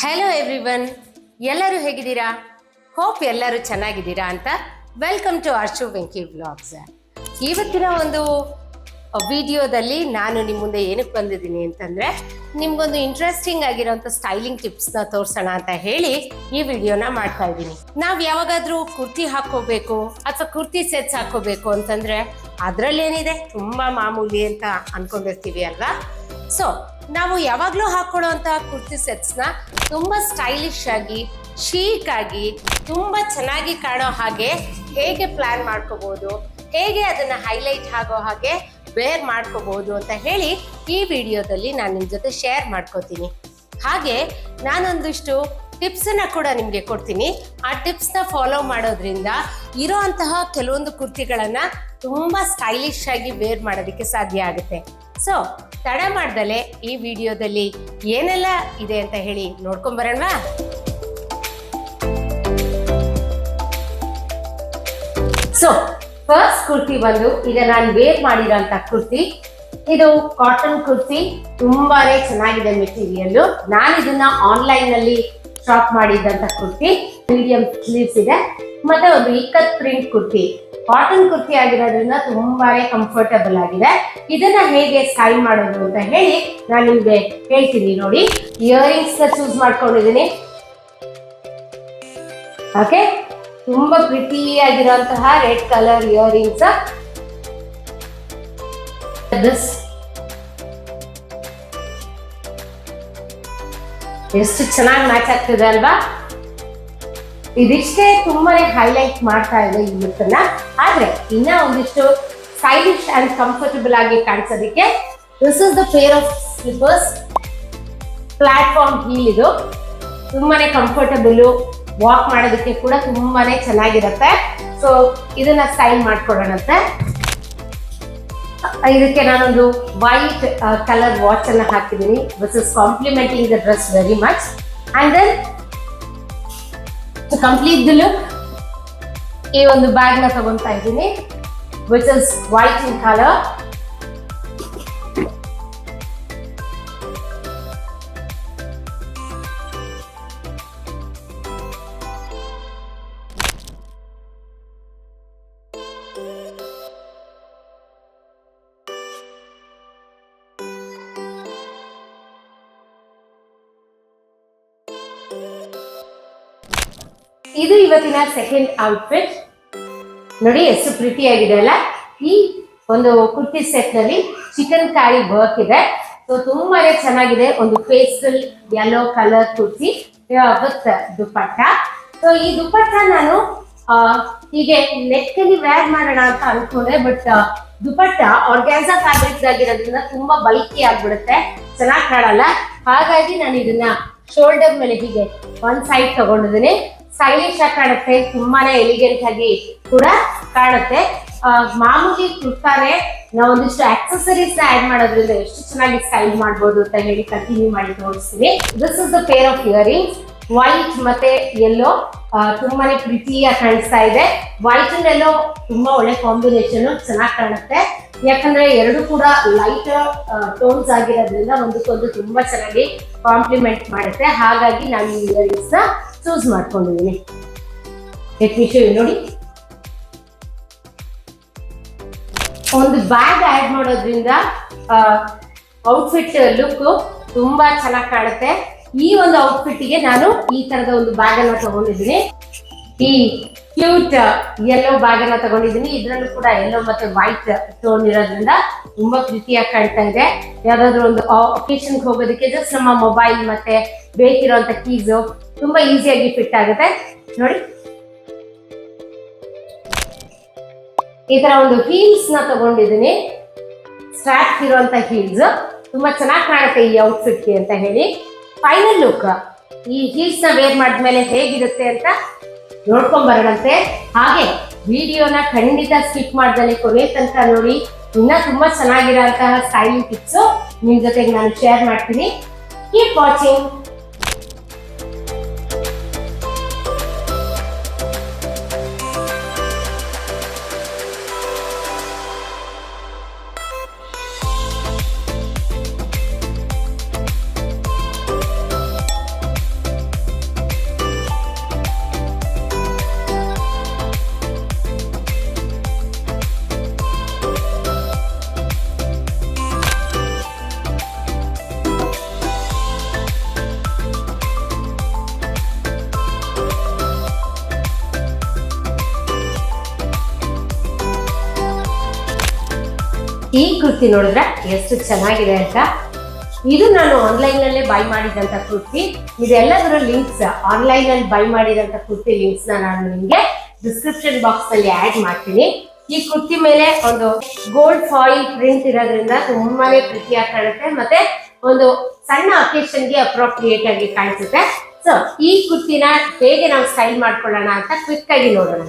Hello everyone, ಎಲ್ಲರೂ ಹೇಗಿದ್ದೀರಾ? Hope ಎಲ್ಲರೂ ಚೆನ್ನಾಗಿದ್ದೀರಾ ಅಂತ. Welcome to Arshu Venki vlogs. ಇವತ್ತಿನ ಒಂದು ವಿಡಿಯೋದಲ್ಲಿ ನಾನು ನಿಮ್ಮ ಮುಂದೆ ಏನಕ್ಕೆ ಬಂದಿದ್ದೀನಿ ಅಂತಂದರೆ, ನಿಮ್ಗೊಂದು ಇಂಟ್ರೆಸ್ಟಿಂಗ್ ಆಗಿರೋಂಥ ಸ್ಟೈಲಿಂಗ್ ಟಿಪ್ಸ್ನ ತೋರಿಸೋಣ ಅಂತ ಹೇಳಿ ಈ ವಿಡಿಯೋನ ಮಾಡ್ತಾ ಇದ್ದೀನಿ. ನಾವು ಯಾವಾಗಾದರೂ ಕುರ್ತಿ ಹಾಕೋಬೇಕು ಅಥವಾ ಕುರ್ತಿ ಸೆಟ್ಸ್ ಹಾಕೋಬೇಕು ಅಂತಂದರೆ ಅದರಲ್ಲೇನಿದೆ, ತುಂಬ ಮಾಮೂಲಿ ಅಂತ ಅಂದ್ಕೊಂಡಿರ್ತೀವಿ ಅಲ್ವಾ? ಸೊ ನಾವು ಯಾವಾಗಲೂ ಹಾಕೊಳ್ಳೋವಂಥ ಕುರ್ತಿ ಸೆಟ್ಸ್ನ ತುಂಬ ಸ್ಟೈಲಿಶ್ ಆಗಿ, ಶೀಕ್ ಆಗಿ, ತುಂಬ ಚೆನ್ನಾಗಿ ಕಾಣೋ ಹಾಗೆ ಹೇಗೆ ಪ್ಲ್ಯಾನ್ ಮಾಡ್ಕೋಬೋದು, ಹೇಗೆ ಅದನ್ನು ಹೈಲೈಟ್ ಆಗೋ ಹಾಗೆ ವೇರ್ ಮಾಡ್ಕೋಬೋದು ಅಂತ ಹೇಳಿ ಈ ವಿಡಿಯೋದಲ್ಲಿ ನಾನು ನಿಮ್ಮ ಜೊತೆ ಶೇರ್ ಮಾಡ್ಕೋತೀನಿ. ಹಾಗೆ ನಾನೊಂದಿಷ್ಟು ಟಿಪ್ಸನ್ನು ಕೂಡ ನಿಮಗೆ ಕೊಡ್ತೀನಿ. ಆ ಟಿಪ್ಸ್ನ ಫಾಲೋ ಮಾಡೋದ್ರಿಂದ ಇರೋ ಅಂತಹ ಕೆಲವೊಂದು ಕುರ್ತಿಗಳನ್ನು ತುಂಬ ಸ್ಟೈಲಿಶ್ ಆಗಿ ವೇರ್ ಮಾಡೋದಕ್ಕೆ ಸಾಧ್ಯ ಆಗುತ್ತೆ. ಸೊ ತಡ ಮಾಡ್ದಲೆ ಈ ವಿಡಿಯೋದಲ್ಲಿ ಏನೆಲ್ಲ ಇದೆ ಅಂತ ಹೇಳಿ ನೋಡ್ಕೊಂಬರೋಣವಾ? ಸೊ ಫಸ್ಟ್ ಕುರ್ತಿ ಬಂದು ಈಗ ನಾನು ವೇರ್ ಮಾಡಿರೋಂಥ ಕುರ್ತಿ. ಇದು ಕಾಟನ್ ಕುರ್ತಿ, ತುಂಬಾನೇ ಚೆನ್ನಾಗಿದೆ ಮೆಟೀರಿಯಲ್. ನಾನು ಇದನ್ನ ಆನ್ಲೈನ್ ನಲ್ಲಿ ಶಾಪ್ ಮಾಡಿದ್ದಂತ ಕುರ್ತಿ. ಮೀಡಿಯಂ ಸ್ಲೀವ್ಸ್ ಇದೆ, ಮತ್ತೆ ಒಂದು ಇಕ್ಕತ್ ಪ್ರಿಂಟ್ ಕುರ್ತಿ. ಕಾಟನ್ ಕುರ್ತಿ ಆಗಿರೋದ್ರಿಂದ ತುಂಬಾನೇ ಕಂಫರ್ಟಬಲ್ ಆಗಿದೆ. ಇದನ್ನ ಹೇಗೆ ಸ್ಟೈಲ್ ಮಾಡೋದು ಅಂತ ಹೇಳಿ ನಾನು ನಿಮ್ಗೆ ಹೇಳ್ತೀನಿ. ನೋಡಿ, ಇಯರಿಂಗ್ಸ್ ಚೂಸ್ ಮಾಡ್ಕೊಂಡಿದ್ದೀನಿ. ಓಕೆ, ತುಂಬಾ ಪ್ರಿಟಿ ಆಗಿರುವಂತಹ ರೆಡ್ ಕಲರ್ ಇಯರಿಂಗ್ಸ್. ಎಷ್ಟು ಚೆನ್ನಾಗಿ ಮ್ಯಾಚ್ ಆಗ್ತಿದೆ ಅಲ್ವಾ? ಇದಿಷ್ಟೇ ತುಂಬಾನೇ ಹೈಲೈಟ್ ಮಾಡ್ತಾ ಇದೆ ಈ ಲುಕ್ ಅನ್ನ. ಆದ್ರೆ ಇನ್ನ ಒಂದಿಷ್ಟು ಸ್ಟೈಲಿಶ್ ಅಂಡ್ ಕಂಫರ್ಟಬಲ್ ಆಗಿ ಕಾಣಿಸೋದಕ್ಕೆ this is the pair of slippers. Platform heel ಇದು. ತುಂಬಾನೇ ಕಂಫರ್ಟಬಲ್, ವಾಕ್ ಮಾಡೋದಕ್ಕೆ ಕೂಡ ತುಂಬಾನೇ ಚೆನ್ನಾಗಿರುತ್ತೆ. ಸೊ ಇದನ್ನ ಸ್ಟೈಲ್ ಮಾಡ್ಕೊಳ್ಳೋಣಂತೆ. ಇದಕ್ಕೆ ನಾನೊಂದು ವೈಟ್ ಕಲರ್ ವಾಚ್ ಅನ್ನ ಹಾಕಿದ್ದೀನಿ. This is complementing the dress very much. And then to complete the look, ಈ ಒಂದು ಬ್ಯಾಗ್ ನ ತಗೊಂತಾ ಇದ್ದೀನಿ, which is white in colour. ಇದು ಇವತ್ತಿನ ಸೆಕೆಂಡ್ ಔಟ್ಫಿಟ್. ನೋಡಿ ಎಷ್ಟು ಪ್ರಿಟಿ ಆಗಿದೆ ಅಲ್ಲ. ಈ ಒಂದು ಕುರ್ತಿ ಸೆಟ್ ನಲ್ಲಿ ಚಿಕನ್ ಕಾರಿ ವರ್ಕ್ ಇದೆ. ಸೊ ತುಂಬಾನೇ ಚೆನ್ನಾಗಿದೆ. ಒಂದು pastel yellow colour kurti with dupatta. So ಈ ದುಪ್ಪಟ್ಟ ನಾನು ಹೀಗೆ ನೆಕ್ ಅಲ್ಲಿ ವೇರ್ ಮಾಡೋಣ ಅಂತ ಅನ್ಕೊಂಡೆ, ಬಟ್ ದುಪ್ಪಟ್ಟ ಆರ್ಗ್ಯಾನ್ಸಾ ಫ್ಯಾಬ್ರಿಕ್ ಆಗಿರೋದ್ರಿಂದ ತುಂಬಾ ಬಲ್ಕಿ ಆಗ್ಬಿಡುತ್ತೆ, ಚೆನ್ನಾಗಿ ಕಾಣಲ್ಲ. ಹಾಗಾಗಿ ನಾನು ಇದನ್ನ ಶೋಲ್ಡರ್ ಮೇಲೆ ಹೀಗೆ ಒಂದ್ ಸೈಡ್ ತಗೊಂಡಿದ್ದೀನಿ. ಸ್ಟೈಲಿಶ್ ಆಗಿ ಕಾಣುತ್ತೆ, ತುಂಬಾನೇ ಎಲಿಗೆಂಟ್ ಆಗಿ ಕೂಡ ಕಾಣುತ್ತೆ. ಮಾಮೂಲಿ ಕುರ್ತಾನೆ ನಾವು ಒಂದಿಷ್ಟು ಆಕ್ಸೆಸರೀಸ್ ಆಡ್ ಮಾಡೋದ್ರಿಂದ ಎಷ್ಟು ಚೆನ್ನಾಗಿ ಸ್ಟೈಲ್ ಮಾಡ್ಬೋದು ಅಂತ ಹೇಳಿ ಕಂಟಿನ್ಯೂ ಮಾಡಿ ತೋರಿಸ್ತೀನಿ. This is the pair of earrings, white ಮತ್ತೆ ಯೆಲ್ಲೋ. ತುಂಬಾನೇ ಪ್ರಿಟಿಯಾಗಿ ಕಾಣಿಸ್ತಾ ಇದೆ. ವೈಟ್ ಅಂಡ್ ಯೆಲ್ಲೋ ತುಂಬಾ ಒಳ್ಳೆ ಕಾಂಬಿನೇಷನ್, ಚೆನ್ನಾಗಿ ಕಾಣುತ್ತೆ. ಯಾಕಂದ್ರೆ ಎರಡು ಕೂಡ ಲೈಟ್ ಟೋನ್ಸ್ ಆಗಿರೋದ್ರಿಂದ ಒಂದಕ್ಕೊಂದು ತುಂಬಾ ಚೆನ್ನಾಗಿ ಕಾಂಪ್ಲಿಮೆಂಟ್ ಮಾಡುತ್ತೆ. ಹಾಗಾಗಿ ನಾನು ಈ ಇಯರಿಂಗ್ಸ್ ನ ಚೂಸ್ ಮಾಡ್ಕೊಂಡಿದ್ದೀನಿ. ನೋಡಿ, ಒಂದು ಬ್ಯಾಗ್ ಆಡ್ ಮಾಡೋದ್ರಿಂದ ಔಟ್ಫಿಟ್ ಲುಕ್ ತುಂಬಾ ಚೆನ್ನಾಗಿ ಕಾಣುತ್ತೆ. ಈ ಒಂದು ಔಟ್ಫಿಟ್ಗೆ ನಾನು ಈ ತರದ ಒಂದು ಬ್ಯಾಗ್ ಅನ್ನ ತಗೊಂಡಿದ್ದೀನಿ. ಈ ಕ್ಯೂಟ್ ಯೆಲ್ಲೋ ಬ್ಯಾಗ್ ಅನ್ನ ತಗೊಂಡಿದ್ದೀನಿ. ಇದ್ರಲ್ಲೂ ಕೂಡ ಯೆಲ್ಲೋ ಮತ್ತೆ ವೈಟ್ ಟೋನ್ ಇರೋದ್ರಿಂದ ತುಂಬಾ ಪ್ರೀತಿಯಾಗಿ ಕಾಣ್ತಾ ಇದೆ. ಯಾವ್ದಾದ್ರು ಒಂದು ಒಕೇಶನ್ ಹೋಗೋದಕ್ಕೆ ಜಸ್ಟ್ ನಮ್ಮ ಮೊಬೈಲ್ ಮತ್ತೆ ಬೇಕಿರುವಂತ ಕೀಸ್ ತುಂಬಾ ಈಸಿಯಾಗಿ ಫಿಟ್ ಆಗುತ್ತೆ. ನೋಡಿ, ಈ ತರ ಒಂದು ಹೀಲ್ಸ್ ನ ತಗೊಂಡಿದ್ದೀನಿ. ಸ್ಟ್ರಾಪ್ ಇರುವಂತ ಹೀಲ್ಸ್ ತುಂಬಾ ಚೆನ್ನಾಗಿ ಕಾಣುತ್ತೆ ಈ ಔಟ್ಫಿಟ್ಗೆ ಅಂತ ಹೇಳಿ. ಫೈನಲ್ ಲುಕ್ ಈ ಹೀಲ್ಸ್ ನ ವೇರ್ ಮಾಡಿದ್ಮೇಲೆ ಹೇಗಿರುತ್ತೆ ಅಂತ ನೋಡ್ಕೊಂಡ್ ಬರೋಣಂತೆ. ಹಾಗೆ ವಿಡಿಯೋನ ಖಂಡಿತ ಸ್ಕಿಪ್ ಮಾಡ್ದಲ್ಲಿ ಕೊನೆ ತನಕ ನೋಡಿ. ಇನ್ನ ತುಂಬಾ ಚೆನ್ನಾಗಿರೋಂತಹ ಸ್ಟೈಲಿಂಗ್ ಟಿಪ್ಸ್ ನಿಮ್ ಜೊತೆಗೆ ನಾನು ಶೇರ್ ಮಾಡ್ತೀನಿ. Keep watching. ಈ ಕುರ್ತಿ ನೋಡಿದ್ರೆ ಎಷ್ಟು ಚೆನ್ನಾಗಿದೆ ಅಂತ. ಇದು ನಾನು ಆನ್ಲೈನ್ ನಲ್ಲೇ ಬೈ ಮಾಡಿದಂತ ಕುರ್ತಿ. ಇದೆಲ್ಲದರ ಲಿಂಕ್ಸ್, ಆನ್ಲೈನ್ ಅಲ್ಲಿ ಬೈ ಮಾಡಿದಂತ ಕುರ್ತಿ ಲಿಂಕ್ಸ್ ನಾನು ನಿಮ್ಗೆ ಡಿಸ್ಕ್ರಿಪ್ಷನ್ ಬಾಕ್ಸ್ ನಲ್ಲಿ ಆಡ್ ಮಾಡ್ತೀನಿ. ಈ ಕುರ್ತಿ ಮೇಲೆ ಒಂದು ಗೋಲ್ಡ್ ಫಾಯಿಲ್ ಪ್ರಿಂಟ್ ಇರೋದ್ರಿಂದ ತುಂಬಾನೇ ಪ್ರೀತಿಯಾಗಿ ಕಾಣುತ್ತೆ, ಮತ್ತೆ ಒಂದು ಸಣ್ಣ ಅಕೇಶನ್ಗೆ ಅಪ್ರೋಪ್ರಿಯೇಟ್ ಆಗಿ ಕಾಣಿಸುತ್ತೆ. ಸೊ ಈ ಕುರ್ತಿನ ಹೇಗೆ ನಾವು ಸ್ಟೈಲ್ ಮಾಡ್ಕೊಳ್ಳೋಣ ಅಂತ ಕ್ವಿಕ್ ಆಗಿ ನೋಡೋಣ.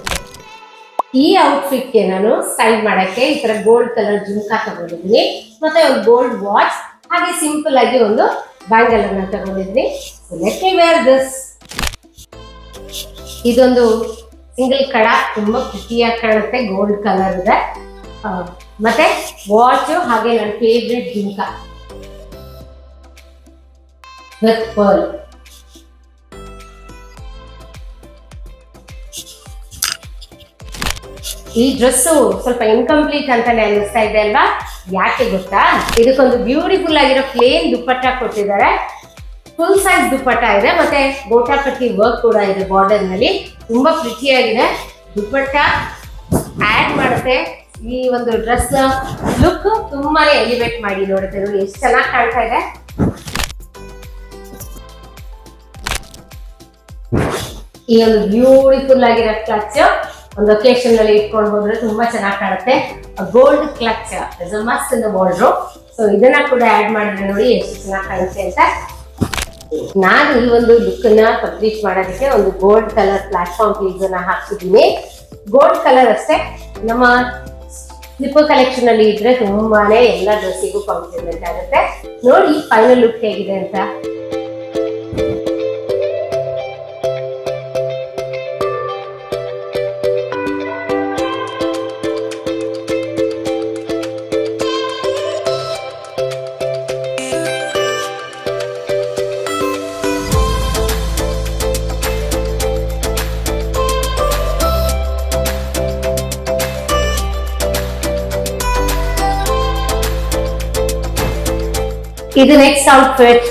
ಈ ಔಟ್ಫಿಟ್ಗೆ ನಾನು ಸ್ಟೈಲ್ ಮಾಡಕ್ಕೆ ಈ ತರ ಗೋಲ್ಡ್ ಕಲರ್ ಜುಮ್ಕಾ ತಗೊಂಡಿದ್ದೀನಿ, ಮತ್ತೆ ಒಂದು ಗೋಲ್ಡ್ ವಾಚ್, ಹಾಗೆ ಸಿಂಪಲ್ ಆಗಿ ಒಂದು ಬ್ಯಾಂಗಲ್ ಅನ್ನ ತಗೊಂಡಿದ್ದೀನಿ. Let me where this. ಇದೊಂದು ಸಿಂಗಲ್ ಕಡ, ತುಂಬಾ ಪ್ರಿಟಿಯಾಗಿ ಕಾಣುತ್ತೆ, ಗೋಲ್ಡ್ ಕಲರ್ ಇದೆ. ಮತ್ತೆ ವಾಚ್, ಹಾಗೆ ನನ್ನ ಫೇವ್ರೆಟ್ ಜುಮ್ಕಾ ವಿತ್ ಪರ್ಲ್. ಈ ಡ್ರೆಸ್ಸು ಸ್ವಲ್ಪ ಇನ್ಕಂಪ್ಲೀಟ್ ಅಂತಾನೆ ಅನ್ನಿಸ್ತಾ ಇದೆ ಅಲ್ವಾ? ಯಾಕೆ ಗೊತ್ತಾ? ಇದಕ್ಕೊಂದು ಬ್ಯೂಟಿಫುಲ್ ಆಗಿರೋ ಪ್ಲೇನ್ ದುಪ್ಪಟ್ಟ ಕೊಟ್ಟಿದ್ದಾರೆ. ಫುಲ್ ಸೈಜ್ ದುಪ್ಪಟ್ಟ ಇದೆ, ಮತ್ತೆ ಗೋಟಾಪಟ್ಟಿ ವರ್ಕ್ ಕೂಡ ಇದೆ ಬಾರ್ಡರ್ ನಲ್ಲಿ. ತುಂಬಾ ಪ್ರಿಟಿಯಾಗಿದೆ. ದುಪ್ಪಟ್ಟ ಆಡ್ ಮಾಡುತ್ತೆ ಈ ಒಂದು ಡ್ರೆಸ್ ಲುಕ್ ತುಂಬಾನೇ ಎಲಿವೇಟ್ ಮಾಡಿ ನೋಡುತ್ತೆ. ನೋಡಿ ಎಷ್ಟು ಚೆನ್ನಾಗಿ ಕಾಣ್ತಾ ಇದೆ. ಈ ಒಂದು ಬ್ಯೂಟಿಫುಲ್ ಆಗಿರೋ ಕ್ಲಚ್ ಒಂದು ಒಕೇಶನ್ ನಲ್ಲಿ ಇಟ್ಕೊಂಡು ಹೋದ್ರೆ ತುಂಬಾ ಚೆನ್ನಾಗಿ ಕಾಣುತ್ತೆ. Gold clutch is a must in the wardrobe. So ಇದನ್ನ ಕೂಡ ಆಡ್ ಮಾಡಿದ್ರೆ ನೋಡಿ ಎಷ್ಟು ಚೆನ್ನಾಗಿ ಕಾಣುತ್ತೆ ಅಂತ. ನಾನು ಈ ಒಂದು ಲುಕ್ ನ ಕಂಪ್ಲೀಟ್ ಮಾಡೋದಕ್ಕೆ ಒಂದು ಗೋಲ್ಡ್ ಕಲರ್ ಪ್ಲಾಟ್ಫಾರ್ಮ್ ಪೀಸ್ ಅನ್ನ ಹಾಕ್ತಿದ್ದೀನಿ. ಗೋಲ್ಡ್ ಕಲರ್ ಅಷ್ಟೇ, ನಮ್ಮ ಸ್ಲಿಪ್ಪರ್ ಕಲೆಕ್ಷನ್ ಅಲ್ಲಿ ಇದ್ರೆ ತುಂಬಾನೇ ಎಲ್ಲ ಡ್ರೆಸ್ಸಿಗೂ ಕಾಂಪ್ಲಿಮೆಂಟ್ ಆಗುತ್ತೆ. ನೋಡಿ ಫೈನಲ್ ಲುಕ್ ಹೇಗಿದೆ ಅಂತ. ಇದು ನೆಕ್ಸ್ಟ್ ಔಟ್ಫಿಟ್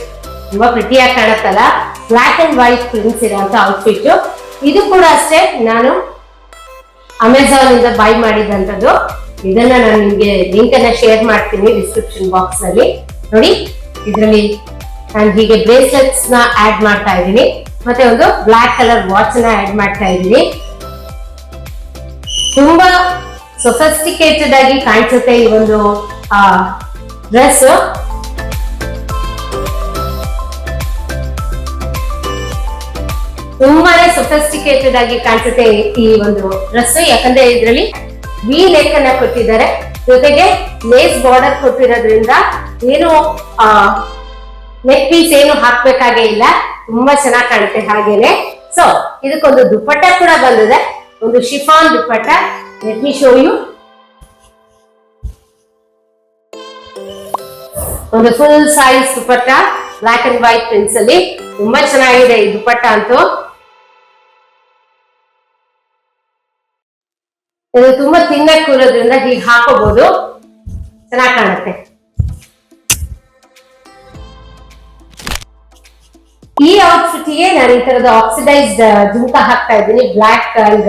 ತುಂಬಾ ಪ್ರಿಟಿಯಾಗಿ ಕಾಣುತ್ತಲ್ಲ, ಬ್ಲಾಕ್ ಅಂಡ್ ವೈಟ್ ಪ್ರಿಂಟ್ಸ್ ಇರೋಂತ ಔಟ್ಫಿಟ್. ಇದು ಕೂಡ ಅಷ್ಟೇ, ನಾನು ಅಮೆಝಾನ್ ಇಂದ ಬೈ ಮಾಡಿದಂಥದ್ದು. ಇದನ್ನ ನಾನು ನಿಮ್ಗೆ ಲಿಂಕ್ ಅನ್ನ ಶೇರ್ ಮಾಡ್ತೀನಿ ಡಿಸ್ಕ್ರಿಪ್ಷನ್ ಬಾಕ್ಸ್ ನಲ್ಲಿ. ನೋಡಿ ಇದರಲ್ಲಿ ನಾನು ಹೀಗೆ ಬ್ರೇಸ್ಲೆಟ್ಸ್ ನ ಆಡ್ ಮಾಡ್ತಾ ಇದ್ದೀನಿ, ಮತ್ತೆ ಒಂದು ಬ್ಲಾಕ್ ಕಲರ್ ವಾಚ್ ನ ಆಡ್ ಮಾಡ್ತಾ ಇದ್ದೀನಿ. ತುಂಬಾ ಸೊಫಿಸ್ಟಿಕೇಟೆಡ್ ಆಗಿ ಕಾಣಿಸುತ್ತೆ ಈ ಒಂದು ಡ್ರೆಸ್. ತುಂಬಾನೇ ಸೊಫಿಸ್ಟಿಕೇಟೆಡ್ ಆಗಿ ಕಾಣಿಸುತ್ತೆ ಈ ಒಂದು ಡ್ರೆಸ್. ಯಾಕಂದ್ರೆ ಇದರಲ್ಲಿ ವಿ ನೆಕ್ ಅನ್ನ ಕೊಟ್ಟಿದ್ದಾರೆ, ಜೊತೆಗೆ ಲೇಸ್ ಬಾರ್ಡರ್ ಕೊಟ್ಟಿರೋದ್ರಿಂದ ಏನು ನೆಕ್ ಪೀಸ್ ಏನು ಹಾಕ್ಬೇಕಾಗೇ ಇಲ್ಲ. ತುಂಬಾ ಚೆನ್ನಾಗಿ ಕಾಣುತ್ತೆ. ಹಾಗೇನೆ ಸೊ ಇದಕ್ಕೊಂದು ದುಪ್ಪಟ್ಟ ಕೂಡ ಬಂದಿದೆ, ಒಂದು ಶಿಫಾನ್ ದುಪ್ಪಟ್ಟ. Let me show you. ಒಂದು ಫುಲ್ ಸೈಜ್ ದುಪ್ಪಟ್ಟ ಬ್ಲಾಕ್ ಅಂಡ್ ವೈಟ್ ಪ್ರಿಂಟ್ಸ್ ಅಲ್ಲಿ. ತುಂಬಾ ಚೆನ್ನಾಗಿದೆ ಈ ದುಪ್ಪಟ್ಟ ಅಂತೂ. ಇದು ತುಂಬಾ ತಿನ್ನಕ್ ಕೂರೋದ್ರಿಂದ ಹೀಗೆ ಹಾಕೋಬಹುದು, ಚೆನ್ನಾಗಿ ಕಾಣುತ್ತೆ. ಈ ಔಟ್ಫಿಟ್ ಗೆ ನಾನು ಈ ತರದ ಆಕ್ಸಿಡೈಸ್ಡ್ ಜುಮ್ಕಾ ಹಾಕ್ತಾ ಇದ್ದೀನಿ, ಬ್ಲಾಕ್ ಅಂಡ್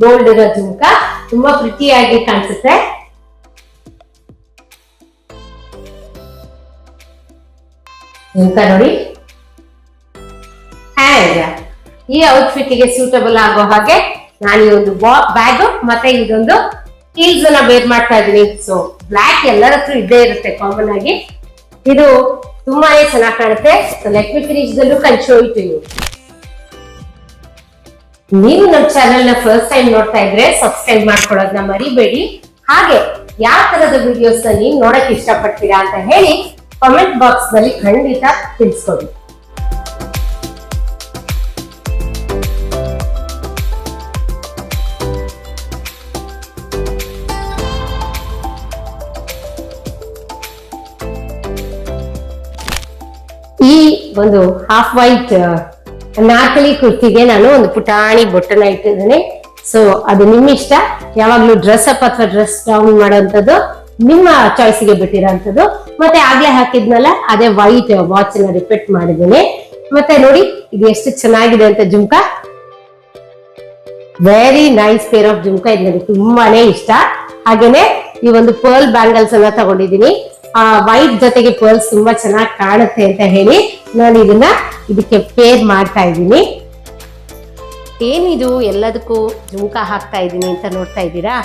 ಗೋಲ್ಡ್ ಇರೋ ಜುಮ್ಕಾ. ತುಂಬಾ ಪ್ರಿಟಿಯಾಗಿ ಕಾಣಿಸುತ್ತೆ. ಜುಮ್ಕಾ ನೋಡಿ. ಅಂಡ್ ಈ ಔಟ್ಫಿಟ್ ಗೆ ಸೂಟಬಲ್ ಆಗೋ ಹಾಗೆ ನಾನು ಈ ಒಂದು ಬ್ಯಾಗ್ ಮತ್ತೆ ಇದೊಂದು ಹೀಲ್ಸ್ ಅನ್ನ ವೇರ್ ಮಾಡ್ತಾ ಇದ್ದೀನಿ. ಸೊ ಬ್ಲಾಕ್ ಎಲ್ಲರ ಹತ್ರ ಇದ್ದೇ ಇರುತ್ತೆ ಕಾಮನ್ ಆಗಿ. ಇದು ತುಂಬಾನೇ ಚೆನ್ನಾಗಿ ಕಾಣುತ್ತೆ. So let me finish the look and show it to you. ನೀವು ನಮ್ಮ ಚಾನೆಲ್ ನ ಫಸ್ಟ್ ಟೈಮ್ ನೋಡ್ತಾ ಇದ್ರೆ ಸಬ್ಸ್ಕ್ರೈಬ್ ಮಾಡ್ಕೊಳ್ಳೋದನ್ನ ಮರಿಬೇಡಿ. ಹಾಗೆ ಯಾವ ತರದ ವಿಡಿಯೋಸ್ ನೀವು ನೋಡಕ್ ಇಷ್ಟಪಡ್ತೀರಾ ಅಂತ ಹೇಳಿ ಕಾಮೆಂಟ್ ಬಾಕ್ಸ್ ನಲ್ಲಿ ಖಂಡಿತ ತಿಳಿಸ್ಕೊಡಿ. ಈ ಒಂದು ಹಾಫ್ ವೈಟ್ ನಾರ್ಕಲಿ ಕುರ್ತಿಗೆ ನಾನು ಒಂದು ಪುಟಾಣಿ ಬೊಟ್ಟನ್ನ ಇಟ್ಟಿದ್ದೀನಿ. ಸೊ ಅದು ನಿಮ್ಮ ಇಷ್ಟ. ಯಾವಾಗ್ಲೂ ಡ್ರೆಸ್ ಅಪ್ ಅಥವಾ ಡ್ರೆಸ್ ಡೌನ್ ಮಾಡೋಂಥದ್ದು ನಿಮ್ಮ ಚಾಯ್ಸ್ಗೆ ಬಿಟ್ಟಿರೋಂಥದ್ದು. ಮತ್ತೆ ಆಗ್ಲೇ ಹಾಕಿದ್ನಲ್ಲ ಅದೇ ವೈಟ್ ವಾಚ್ ನ ರಿಪೀಟ್ ಮಾಡಿದ್ದೀನಿ. ಮತ್ತೆ ನೋಡಿ ಇದು ಎಷ್ಟು ಚೆನ್ನಾಗಿದೆ ಅಂತ jhumka. Very nice pair of jhumka. ಇದು ನನಗೆ ತುಂಬಾನೇ ಇಷ್ಟ. ಹಾಗೇನೆ ಈ ಒಂದು ಪರ್ಲ್ ಬ್ಯಾಂಗಲ್ಸ್ ಅನ್ನ ತಗೊಂಡಿದ್ದೀನಿ. ವೈಟ್ ಜೊತೆಗೆ ಪರ್ಲ್ಸ್ ತುಂಬಾ ಚೆನ್ನಾಗಿ ಕಾಣುತ್ತೆ ಅಂತ ಹೇಳಿ ನಾನು ಇದಕ್ಕೆ ಪೇರ್ ಮಾಡ್ತಾ ಇದ್ದೀನಿ. ಏನಿದು ಎಲ್ಲದಕ್ಕೂ ಜುಮ್ಕಾ ಹಾಕ್ತಾ ಇದ್ದೀನಿ ಅಂತ ನೋಡ್ತಾ ಇದ್ದೀರಾ.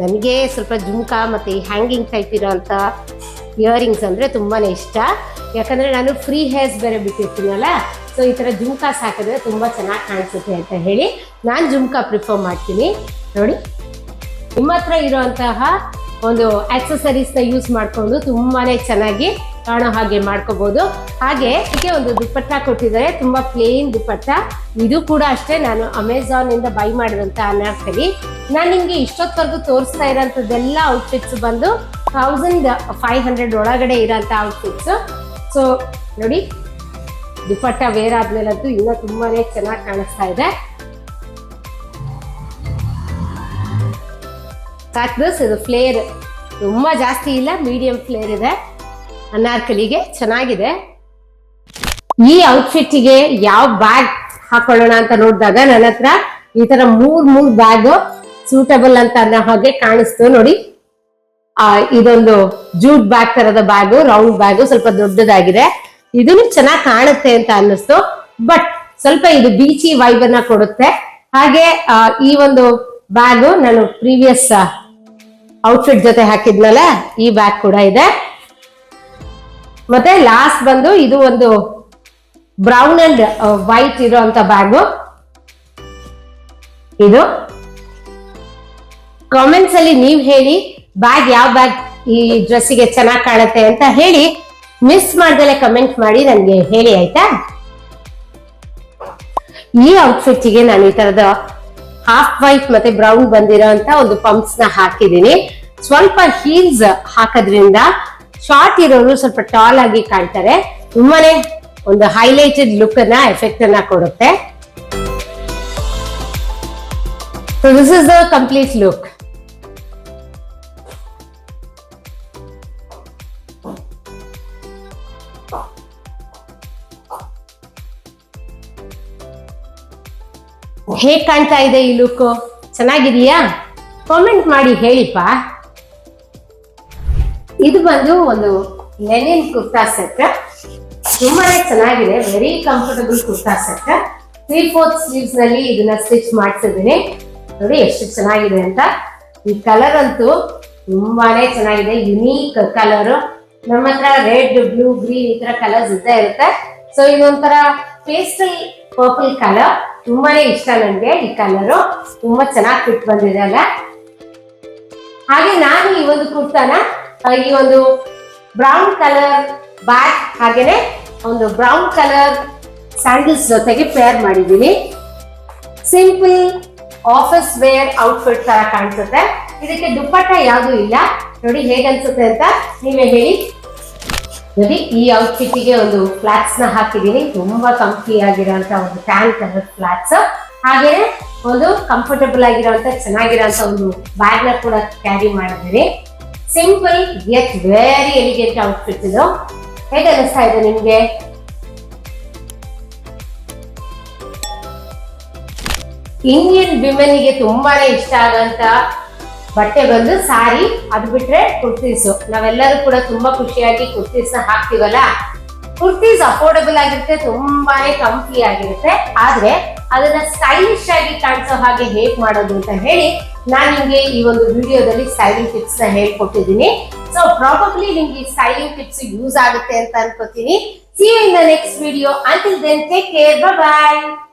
ನನಗೆ ಸ್ವಲ್ಪ ಜುಮ್ಕಾ ಮತ್ತು ಈ ಹ್ಯಾಂಗಿಂಗ್ ಟೈಪ್ ಇರೋಂಥ ಇಯರಿಂಗ್ಸ್ ಅಂದರೆ ತುಂಬಾ ಇಷ್ಟ. ಯಾಕಂದರೆ ನಾನು ಫ್ರೀ ಹೇರ್ಸ್ ಬೇರೆ ಬಿಟ್ಟಿರ್ತೀನಲ್ಲ, ಸೊ ಈ ಥರ ಜುಮ್ಕಾಸ್ ಹಾಕಿದ್ರೆ ತುಂಬ ಚೆನ್ನಾಗಿ ಕಾಣಿಸುತ್ತೆ ಅಂತ ಹೇಳಿ ನಾನು ಜುಮ್ಕಾ ಪ್ರಿಫರ್ ಮಾಡ್ತೀನಿ. ನೋಡಿ, ನಿಮ್ಮ ಹತ್ರ ಇರೋಂತಹ ಒಂದು ಆಕ್ಸೆಸರೀಸ್ನ ಯೂಸ್ ಮಾಡಿಕೊಂಡು ತುಂಬಾ ಚೆನ್ನಾಗಿ ಕಾಣೋ ಹಾಗೆ ಮಾಡ್ಕೋಬಹುದು. ಹಾಗೆ ಇದಕ್ಕೆ ಒಂದು ದುಪ್ಪಟ್ಟ ಕೊಟ್ಟಿದ್ದಾರೆ, ತುಂಬಾ ಪ್ಲೇನ್ ದುಪ್ಪಟ್ಟ. ಇದು ಕೂಡ ಅಷ್ಟೇ, ನಾನು ಅಮೆಝಾನ್ ಇಂದ ಬೈ ಮಾಡಿದಂತ ಅನಾರ್ಕಲಿ. ನಾನು ನಿಮ್ಗೆ ಇಷ್ಟೊತ್ತವರೆಗೂ ತೋರಿಸ್ತಾ ಇರೋಂಥದ್ದೆಲ್ಲ ಔಟ್ಫಿಟ್ಸ್ ಬಂದು 1500 ಒಳಗಡೆ ಇರೋಂಥ ಔಟ್ಫಿಟ್ಸ್. ಸೊ ನೋಡಿ, ದುಪ್ಪಟ್ಟ ವೇರ್ ಆದ್ಮೇಲಂತೂ ಇನ್ನೂ ತುಂಬಾನೇ ಚೆನ್ನಾಗಿ ಕಾಣಿಸ್ತಾ ಇದೆ. ಇದು ಫ್ಲೇರ್ ತುಂಬಾ ಜಾಸ್ತಿ ಇಲ್ಲ, ಮೀಡಿಯಂ ಫ್ಲೇರ್ ಇದೆ. ಅನಾರ್ಕಲಿಗೆ ಚೆನ್ನಾಗಿದೆ. ಈ ಔಟ್ಫಿಟ್ಗೆ ಯಾವ ಬ್ಯಾಗ್ ಹಾಕೊಳ್ಳೋಣ ಅಂತ ನೋಡಿದಾಗ ನನ್ನ ಹತ್ರ ಈ ತರ ಮೂರ್ ಬ್ಯಾಗ್ ಸೂಟಬಲ್ ಅಂತ ಅನ್ನೋ ಹಾಗೆ ಕಾಣಿಸ್ತು. ನೋಡಿ, ಇದೊಂದು ಜೂಟ್ ಬ್ಯಾಗ್ ತರದ ಬ್ಯಾಗು, ರೌಂಡ್ ಬ್ಯಾಗು, ಸ್ವಲ್ಪ ದೊಡ್ಡದಾಗಿದೆ. ಇದನ್ನು ಚೆನ್ನಾಗಿ ಕಾಣುತ್ತೆ ಅಂತ ಅನ್ನಿಸ್ತು. ಬಟ್ ಸ್ವಲ್ಪ ಇದು ಬೀಚಿ ವೈಬ್ ಅನ್ನ ಕೊಡುತ್ತೆ. ಹಾಗೆ ಈ ಒಂದು ಬ್ಯಾಗು ನಾನು ಪ್ರೀವಿಯಸ್ ಔಟ್ಫಿಟ್ ಜೊತೆ ಹಾಕಿದ್ನಲ್ಲ, ಈ ಬ್ಯಾಗ್ ಕೂಡ ಇದೆ. ಮತ್ತೆ ಲಾಸ್ಟ್ ಬಂದು ಇದು ಒಂದು ಬ್ರೌನ್ ಅಂಡ್ ವೈಟ್ ಇರುವಂತ ಬ್ಯಾಗು. ಇದು ಕಾಮೆಂಟ್ಸ್ ಅಲ್ಲಿ ನೀವು ಹೇಳಿ ಯಾವ ಬ್ಯಾಗ್ ಈ ಡ್ರೆಸ್ಸಿಗೆ ಚೆನ್ನಾಗಿ ಕಾಣುತ್ತೆ ಅಂತ ಹೇಳಿ. ಮಿಸ್ ಮಾಡ್ದಲೆ ಕಮೆಂಟ್ ಮಾಡಿ ನನಗೆ ಹೇಳಿ, ಆಯ್ತಾ. ಈ ಔಟ್ಫಿಟ್ಗೆ ನಾನು ಈ ತರದ ಹಾಫ್ ವೈಟ್ ಮತ್ತೆ ಬ್ರೌನ್ ಬಂದಿರೋ ಅಂತ ಒಂದು ಪಂಪ್ಸ್ ನ ಹಾಕಿದ್ದೀನಿ. ಸ್ವಲ್ಪ ಹೀಲ್ಸ್ ಹಾಕೋದ್ರಿಂದ ಶಾರ್ಟ್ ಇರೋರು ಸ್ವಲ್ಪ ಟಾಲ್ ಆಗಿ ಕಾಣ್ತಾರೆ. ತುಂಬಾನೇ ಒಂದು ಹೈಲೈಟೆಡ್ ಲುಕ್ ಅನ್ನ ಎಫೆಕ್ಟ್ ಅನ್ನ ಕೊಡುತ್ತೆ. So this is the complete look. ಹೇಗ್ ಕಾಣ್ತಾ ಇದೆ ಈ ಲುಕ್? ಚೆನ್ನಾಗಿದೆಯಾ? ಕಾಮೆಂಟ್ ಮಾಡಿ ಹೇಳಿಪ್ಪ. ಇದು ಬಂದು ಒಂದು ಲೆನಿನ್ ಕುರ್ತಾ ಸೆಟ್. ತುಂಬಾನೇ ಚೆನ್ನಾಗಿದೆ, very comfortable kurta set. 3/4 sleeves ನಲ್ಲಿ ಇದನ್ನ ಸ್ಟಿಚ್ ಮಾಡ್ತಿದ್ದೀನಿ. ನೋಡಿ ಎಷ್ಟು ಚೆನ್ನಾಗಿದೆ ಅಂತ. ಈ ಕಲರ್ ಅಂತೂ ತುಂಬಾನೇ ಚೆನ್ನಾಗಿದೆ, ಯುನೀಕ್ ಕಲರ್. ನಮ್ಮ ಹತ್ರ ರೆಡ್, ಬ್ಲೂ, ಗ್ರೀನ್ ಈ ತರ ಕಲರ್ಸ್ ಇದ್ದೇ ಇರುತ್ತೆ. ಸೊ ಇದೊಂಥರ ಪೇಸ್ಟಲ್ ಪರ್ಪಲ್ ಕಲರ್. ತುಂಬಾನೇ ಇಷ್ಟ ನನಗೆ ಈ ಕಲರು, ತುಂಬಾ ಚೆನ್ನಾಗಿ ಫಿಟ್ ಬಂದಿದೆ ಅಲ್ಲ. ಹಾಗೆ ನಾನು ಈ ಒಂದು ಕುರ್ತಾನ ಈ ಒಂದು ಬ್ರೌನ್ ಕಲರ್ ಬ್ಯಾಗ್ ಹಾಗೇನೆ ಒಂದು ಬ್ರೌನ್ ಕಲರ್ ಸ್ಯಾಂಡಲ್ಸ್ ಜೊತೆಗೆ ಪೇರ್ ಮಾಡಿದ್ದೀನಿ. ಸಿಂಪಲ್ ಆಫೀಸ್ ವೇರ್ ಔಟ್ಫಿಟ್ ತರ ಕಾಣಿಸುತ್ತೆ. ಇದಕ್ಕೆ ದುಪ್ಪಟ್ಟ ಯಾವುದು ಇಲ್ಲ. ನೋಡಿ ಹೇಗನ್ಸುತ್ತೆ ಅಂತ ನೀವೇ ಹೇಳಿ. ನೋಡಿ, ಈ ಔಟ್ಫಿಟ್ಗೆ ಒಂದು ಫ್ಲಾಟ್ಸ್ ನ ಹಾಕಿದ್ದೀನಿ. ತುಂಬಾ ಕಂಫಿ ಆಗಿರೋಂತ ಒಂದು ಟ್ಯಾನ್ ಕಲರ್ ಫ್ಲಾಟ್ಸ್. ಹಾಗೇನೆ ಒಂದು ಕಂಫರ್ಟಬಲ್ ಆಗಿರೋಂತ ಚೆನ್ನಾಗಿರೋಂತ ಒಂದು ಬ್ಯಾಗ್ ನ ಕೂಡ ಕ್ಯಾರಿ ಮಾಡಿದ್ದೀನಿ. Simple yet very elegant outfit ಇದು. ಹೇಗೆ ಅನಿಸ್ತಾ ಇದೆ ನಿಮ್ಗೆ? ಇಂಡಿಯನ್ ವಿಮೆನ್ಗೆ ತುಂಬಾನೇ ಇಷ್ಟ ಆಗಂತ ಬಟ್ಟೆ ಬಂದು ಸಾರಿ, ಅದು ಬಿಟ್ರೆ ಕುರ್ತೀಸು. ನಾವೆಲ್ಲರೂ ಕೂಡ ತುಂಬಾ ಖುಷಿಯಾಗಿ ಕುರ್ತೀಸ್ ಹಾಕ್ತಿವಲ್ಲ. ಕುರ್ತೀಸ್ ಅಫೋರ್ಡಬಲ್ ಆಗಿರುತ್ತೆ, ತುಂಬಾನೇ ಕಂಫಿ ಆಗಿರುತ್ತೆ. ಆದ್ರೆ ಅದನ್ನ ಸ್ಟೈಲಿಶ್ ಆಗಿ ಕಾಣಿಸೋ ಹಾಗೆ ಹೇಗ್ ಮಾಡೋದು ಅಂತ ಹೇಳಿ ನಾನು ನಿಮ್ಗೆ ಈ ಒಂದು ವಿಡಿಯೋದಲ್ಲಿ ಸ್ಟೈಲಿಂಗ್ ಟಿಪ್ಸ್ ನ ಹೇಳ್ಕೊಟ್ಟಿದ್ದೀನಿ. ಸೊ ಪ್ರಾಬಬ್ಲಿ ನಿಮ್ಗೆ ಈ ಸ್ಟೈಲಿಂಗ್ ಟಿಪ್ಸ್ ಯೂಸ್ ಆಗುತ್ತೆ ಅಂತ ಅನ್ಕೋತೀನಿ. See you in the next video. Until then, take care. Bye bye.